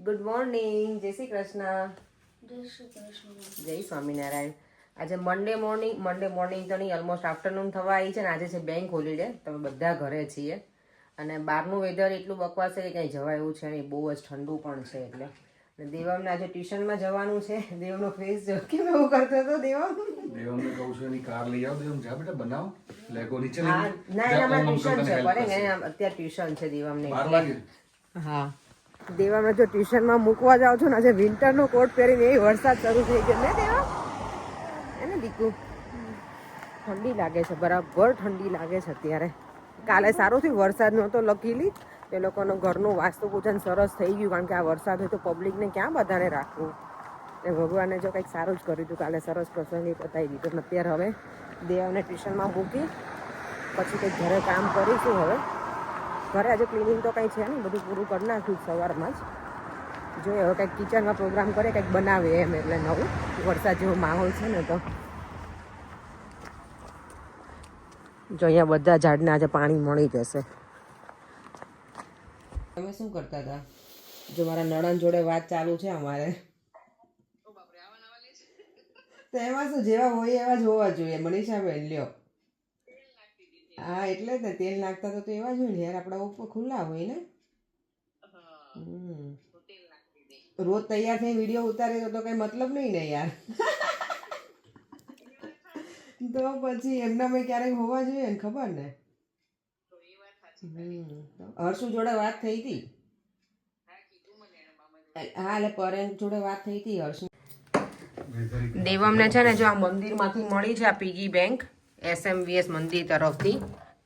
Good morning, જય શ્રી કૃષ્ણ. જય શ્રી કૃષ્ણ. જય સ્વામિનારાયણ. આજે મંડે મોર્નિંગ તો નહીં, ઓલમોસ્ટ આફ્ટરનૂન થવા આવી છે ને. આજે છે બેંક હોલિડે, તમે બધા ઘરે છીએ અને બહારનું વેધર એટલું બકવાસ છે કે કંઈ જવાય એવું છે નહીં, બહુ જ ઠંડુ પણ છે. એટલે અને દેવમને આજે ટ્યુશનમાં જવાનું છે. દેવનો ફેસ જો કેમ એવું કરતો હતો દેવમને કહું છું એની કાર લઈ આવ. દેવમ જા બેટા બનાવ લેગો નીચે લઈ હા, ના એનામાં ટ્યુશન છે, પર અત્યારે ટ્યુશન છે દેવમને. 12 વાગે. હા, દેવાને જો ટ્યુશનમાં મૂકવા જાવ છો ને, આજે વિન્ટરનો કોટ પહેરીને એ વરસાદ શરૂ થઈ ગયો ને દેવા. એને દીકુ ઠંડી લાગે છે, બરાબર ઠંડી લાગે છે અત્યારે. કાલે સારું થયું વરસાદ નહોતો, લકીલી એ લોકોનું ઘરનું વાસ્તુ પૂજન સરસ થઈ ગયું, કારણ કે આ વરસાદ હોય તો પબ્લિકને ક્યાં બધાને રાખવું. એ ભગવાને જો કંઈક સારું જ કર્યું હતું કાલે, સરસ પ્રસંગ પતાવી દીધો. અત્યારે હવે દેવાને ટ્યુશનમાં મૂકી પછી કંઈક ઘરે કામ કરીશું. હવે ઘરે આજે ક્લિનિંગ તો કંઈ છે નહીં, બધું પૂરું કરી નાખ્યું સવારમાં જ. જોઈએ હવે કંઈક કિચનમાં પ્રોગ્રામ કરે, કંઈક બનાવે એમ. એટલે નવું વરસાદ જેવો માહોલ છે ને, તો જો અહીંયા બધા ઝાડને આજે પાણી મળી જશે. તમે શું કરતા હતા? જો મારા નણંદ જોડે વાત ચાલુ છે અમારે. તો એમાં શું, જેવા હોય એવા જ હોવા જોઈએ મનીષાબેન. લ્યો, હા એટલે જ ને, તેલ નાખતા તો એવા જ હોય ને યાર, આપણા ઉપર ખુલ્લા હોય ને. રોજ તૈયાર થઈ વિડીયો ઉતારે તો કઈ મતલબ નહીં ને યાર. તો પછી એમના મેં ક્યારેક હોવા જોઈએ ને, ખબર ને. હર્ષુ જોડે વાત થઈ હતી. હા, એટલે પરેશ જોડે વાત થઈ હતી હર્ષુ. દેવમને છે ને જો આ મંદિરમાંથી મળી છે આ પીગી બેંક, SMVS મંદિર તરફથી.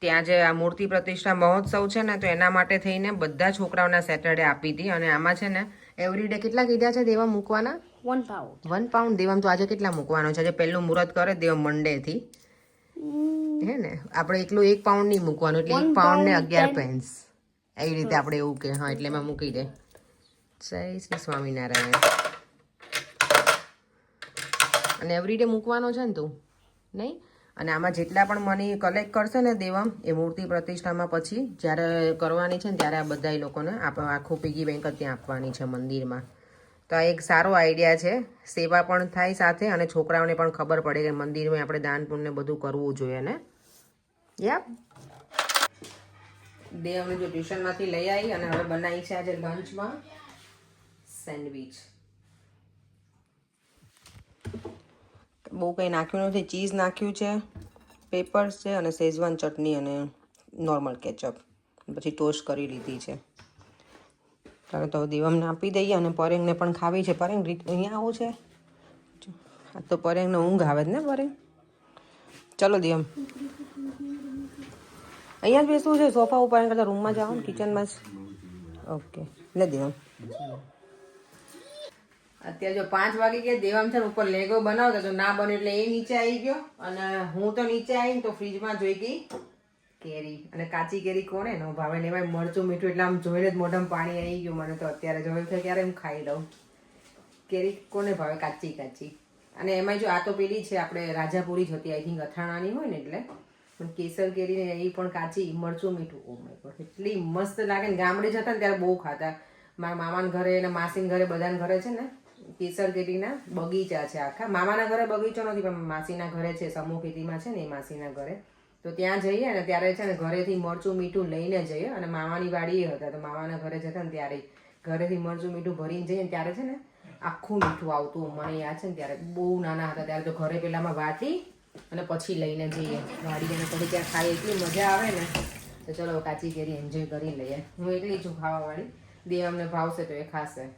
ત્યાં જે આ મૂર્તિ પ્રતિષ્ઠા મહોત્સવ છે ને, તો એના માટે થઈને બધા છોકરાઓના સેટરડે આપી હતી. અને આમાં છે ને એવરીડે કેટલા કીધા છે દેવા મૂકવાના? 1 પાઉન્ડ. 1 પાઉન્ડ. દેવામ તો આજે કેટલા મૂકવાનો છે? આજે પહેલું મુહૂર્ત કરે દેવ મંડેથી, હે ને. આપણે એકલું 1 પાઉન્ડ નહીં મૂકવાનું, એટલે 1 પાઉન્ડ ને 11 પેન્સ એવી રીતે આપણે એવું કે. હા, એટલે એમાં મૂકી દે. જય શ્રી સ્વામિનારાયણ. અને એવરીડે મૂકવાનો છે ને તું, નહીં? અને આમાં જેટલા પણ મની કલેક્ટ કરશે ને દેવમ, એ મૂર્તિ પ્રતિષ્ઠામાં પછી જ્યારે કરવાની છે ને, ત્યારે આ બધા લોકોને આખું પીગી બેંક જ ત્યાં આપવાની છે મંદિરમાં. તો આ એક સારો આઈડિયા છે, સેવા પણ થાય સાથે, અને છોકરાઓને પણ ખબર પડે કે મંદિરમાં આપણે દાન પુણ્ય બધું કરવું જોઈએ ને. યા દેવને જો ટ્યુશનમાંથી લઈ આવી અને હવે બનાવી છે આજે લંચમાં સેન્ડવિચ. બહુ કંઈ નાખ્યું નથી, ચીઝ નાખ્યું છે, પેપર્સ છે, અને શેઝવાન ચટણી અને નોર્મલ કેચઅપ, પછી ટોસ્ટ કરી લીધી છે. તો દેવમને આપી દઈએ, અને પરેંગને પણ ખાવી છે. પરેંગ અહીંયા આવું છે, આ તો પરેંગને ઊંઘ આવે જ ને. પરેંગ ચલો દેવમ અહીંયા જ બેસવું છે સોફા ઉપર, કરતા રૂમમાં જાઓ ને, કિચનમાં જ. ઓકે લે દેવમ. અત્યારે જો 5 વાગી ગયા. દેવામ છે ને ઉપર લેગો બનાવતા તો ના બને એટલે એ નીચે આવી ગયો, અને હું તો નીચે આવીને તો ફ્રીજમાં જોઈ ગઈ કેરી. અને કાચી કેરી કોને ન ભાવે ને, એમાં મરચું મીઠું, એટલે આમ જોઈને જ મોઢામાં પાણી આવી ગયું મને તો. અત્યારે જો ક્યારે એમ ખાઈ લઉં. કેરી કોને ભાવે કાચી કાચી? અને એમાં જો આ તો પેલી છે આપણે રાજાપુરી જ હતી, આઈ થિંક અથાણાની હોય ને, એટલે પણ કેસર કેરી ને એ પણ કાચી, મરચું મીઠું. ઓ માય ગોડ, એટલી મસ્ત લાગે ને. ગામડે જતા ને ત્યારે બહુ ખાતા. મારા મામાના ઘરે અને માસીના ઘરે, બધાના ઘરે છે ને કેસર કેરીના બગીચા છે આખા. મામાના ઘરે બગીચો નથી, પણ માસીના ઘરે છે, સમૂહ ખેતીમાં છે ને એ માસીના ઘરે. તો ત્યાં જઈએ ને ત્યારે છે ને ઘરેથી મરચું મીઠું લઈને જઈએ. અને મામાની વાડીએ હતા, તો મામાના ઘરે જતા ને ત્યારે ઘરેથી મરચું મીઠું ભરીને જઈએ ને ત્યારે છે ને આખું મીઠું આવતું. મને યાદ છે ને ત્યારે બહુ નાના હતા ત્યારે, તો ઘરે પેલામાં વાટી અને પછી લઈને જઈએ વાડી, અને પછી ત્યાં ખાઈએ, એટલી મજા આવે ને. તો ચલો કાચી કેરી એન્જોય કરી લઈએ. હું એકલી છું ખાવાવાળી, દેવ અમને ભાવશે તો એ ખાશે.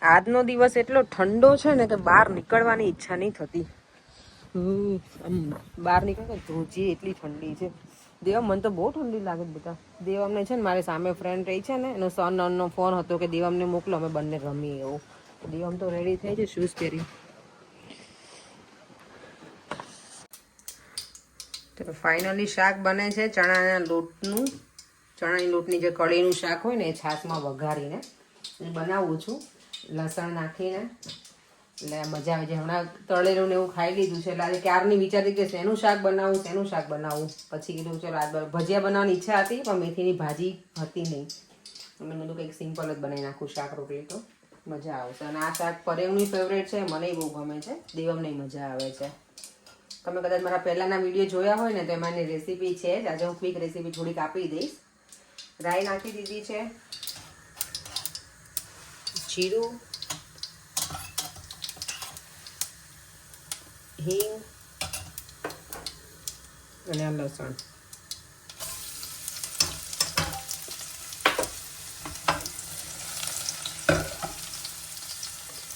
આજનો દિવસ એટલો ઠંડો છે ને કે બહાર નીકળવાની ઈચ્છા નહીં થતી. આમ બહાર નીકળો ધ્રુજી એટલી ઠંડી છે. દેવમ મને તો બહુ ઠંડી લાગે છે બેટા. દેવમને છે ને મારી સામે ફ્રેન્ડ રહી છે ને, એનો સનનો ફોન હતો કે દેવમને મોકલો, અમે બંને રમીએ એવું. દેવમ તો રેડી થઈ છે શૂઝ પહેરી. તો ફાઇનલી શાક બને છે ચણાના લોટનું. ચણાની લોટની જે કઢીનું શાક હોય ને, એ છાશમાં વઘારીને બનાવું છું, લસણ નાખીને. એટલે મજા આવે છે. હમણાં તળેલું ને એવું ખાઈ લીધું છે, એટલે આજે ક્યારની વિચારતી કે શેનું શાક બનાવું. પછી કીધું ચલો આજ ભજીયા બનાવવાની ઈચ્છા હતી, પણ મેથીની ભાજી હતી નહીં, મેં બધું કંઈક સિમ્પલ જ બનાવી નાખું શાક રોટલી તો મજા આવશે. અને આ શાક પરેવની ફેવરેટ છે, મને બહુ ગમે છે, દેવમને મજા આવે છે. તમે કદાચ મારા પહેલાંના વિડીયો જોયા હોય ને તો એમાંની રેસીપી છે જ. આજે હું ક્વિક રેસીપી થોડીક આપી દઈશ. રાઈ નાખી દીધી છે, જીરું, હિંગ અને લસણ.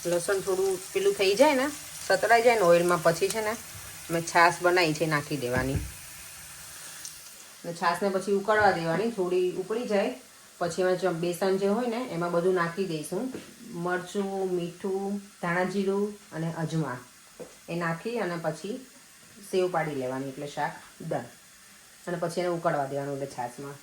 લસણ થોડું પેલું થઈ જાય ને, સતળાઈ જાય ને ઓઇલમાં, પછી છે ને મેં છાશ બનાવી છે નાખી દેવાની. અને છાશને પછી ઉકળવા દેવાની, થોડી ઉકળી જાય પછી એમાં બેસન જે હોય ને એમાં બધું નાખી દઈશું. મરચું, મીઠું, ધાણા જીરું અને અજમા એ નાખી અને પછી સેવ પાડી લેવાની, એટલે શાક ડન. અને પછી એને ઉકળવા દેવાનું એટલે છાશમાં.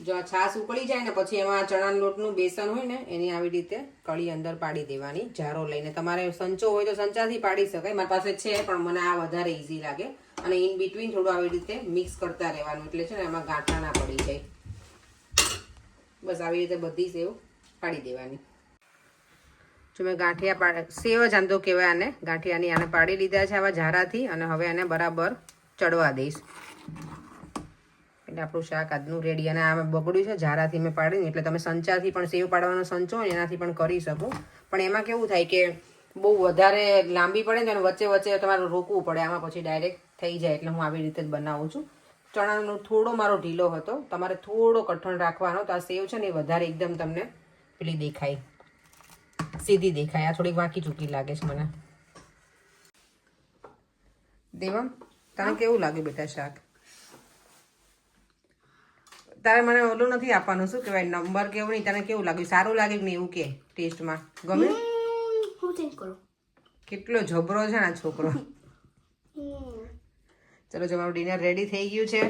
જો આ છાશ ઉકળી જાય ને પછી એમાં ચણાના લોટનું બેસન હોય ને એની આવી રીતે કળી અંદર પાડી દેવાની, જારો લઈને. તમારે સંચો હોય તો સંચાથી પાડી શકાય, મારી પાસે છે પણ મને આ વધારે ઇઝી લાગે. અને ઇન બિટવીન થોડું આવી રીતે મિક્સ કરતા રહેવાનું, એટલે છે ને એમાં ગાંઠા ના પડી જાય. બસ આવી રીતે બધી સેવ પાડી દેવાની. જો મેં ગાંઠિયા સેવ જ આમ તો કહેવાય આને, ગાંઠિયાની આને પાડી લીધા છે આવા ઝારાથી. અને હવે આને બરાબર ચડવા દઈશ એટલે આપણું શાક આજનું રેડી. અને આ બગડ્યું છે ઝારાથી મેં પાડીને, એટલે તમે સંચાથી પણ સેવ પાડવાનો સંચો હોય એનાથી પણ કરી શકો. પણ એમાં કેવું થાય કે બહુ વધારે લાંબી પડે ને, વચ્ચે વચ્ચે તમારે રોકવું પડે, આમાં પછી ડાયરેક્ટ થઈ જાય. એટલે હું આવી રીતે જ બનાવું છું. ચણાનો થોડો મારો ઢીલો હતો, તમારે થોડો કઠણ રાખવાનો. તો આ સેવ છે ને એ વધારે એકદમ તમને પેલી દેખાય, સીધી દેખાય. આ થોડીક વાંકી ચૂકી લાગે છે મને. દેવમ, તને કેવું લાગ્યું બેટા શાક? તારે મને ઓલું નથી આપવાનું, શું કહેવાય, નંબર કેવું નહીં, તને કેવું લાગ્યું? સારું લાગ્યું કે નહીં એવું કે ટેસ્ટમાં ગમે? હું થિંક કરું કેટલો જબરો છે ને આ છોકરો. ચલો, જો મારું ડિનર રેડી થઈ ગયું છે.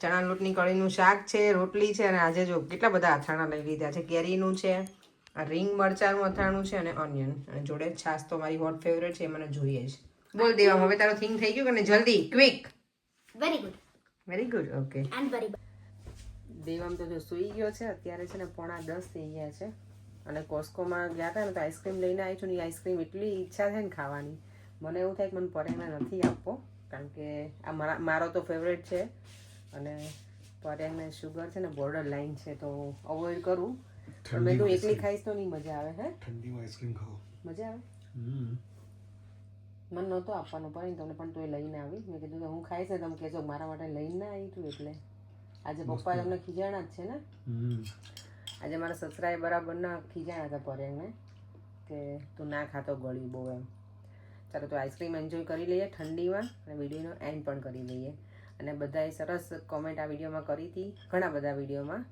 ચણા લોટની કળીનું શાક છે, રોટલી છે, અને આજે જો કેટલા બધા અથાણા લઈ લીધા છે. કેરીનું છે, આ રીંગ મરચાનું અથાણું છે, અને ઓનિયન, અને જોડે છાશ તો મારી હોટ ફેવરેટ છે, એ મને જોઈએ જ. બોલ દેવા, હવે તારો થિંગ થઈ ગયું કે ને? જલ્દી, quick. Very good. Very good, okay. And very દેવામ તો જો સૂઈ ગયો છે. અત્યારે છે ને 9:45 થઈ ગયા છે. અને કોસ્કોમાં ગયા હતા ને તો આઈસ્ક્રીમ લઈને આવી છું ને, આઈસ્ક્રીમ એટલી ઈચ્છા છે ને ખાવાની. મને એવું થાય કે મને પરેને નથી આપવો, કારણ કે આ મારો તો ફેવરેટ છે. અને પરેને શુગર છે ને બોર્ડર લાઈન છે, તો અવોઇડ કરું. મેં તો એકલી ખાઈશ તો નહીં મજા આવે. હે, ઠંડીમાં આઈસ્ક્રીમ ખાઓ મજા આવે. મને નહોતો આપવાનો પડે તમને, પણ તોય લઈને આવી. મેં કીધું કે હું ખાઈશ ને તમે કહેજો મારા માટે લઈને ના આવી તું. એટલે આજે પપ્પા તમને ખીજાણા જ છે ને. આજે મારા સસરાએ બરાબરના ખીજાણા હતા પરેને કે તું ના ખાતો ગળ્યું બહુ એમ. ચાલો, તો આઈસ્ક્રીમ એન્જોય કરી લઈએ ઠંડીમાં, અને વિડીયોનો એન્ડ પણ કરી લઈએ. અને બધાએ સરસ કોમેન્ટ આ વિડીયોમાં કરી હતી, ઘણા બધા વિડીયોમાં.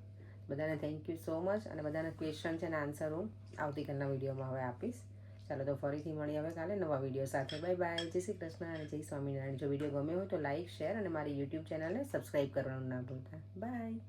બધાને થેન્ક યુ સો મચ. અને બધાના ક્વેશ્ચન છે અને આન્સર હું આવતીકાલના વિડીયોમાં હવે આપીશ. ચાલો, તો ફરીથી મળીએ હવે કાલે નવા વિડીયો સાથે. બાય બાય, જય શ્રી કૃષ્ણ અને જય સ્વામિનારાયણ. જો વિડીયો ગમ્યો હોય તો લાઇક, શેર અને મારી યુટ્યુબ ચેનલને સબસ્ક્રાઈબ કરવાનું ના ભૂલતા. બાય.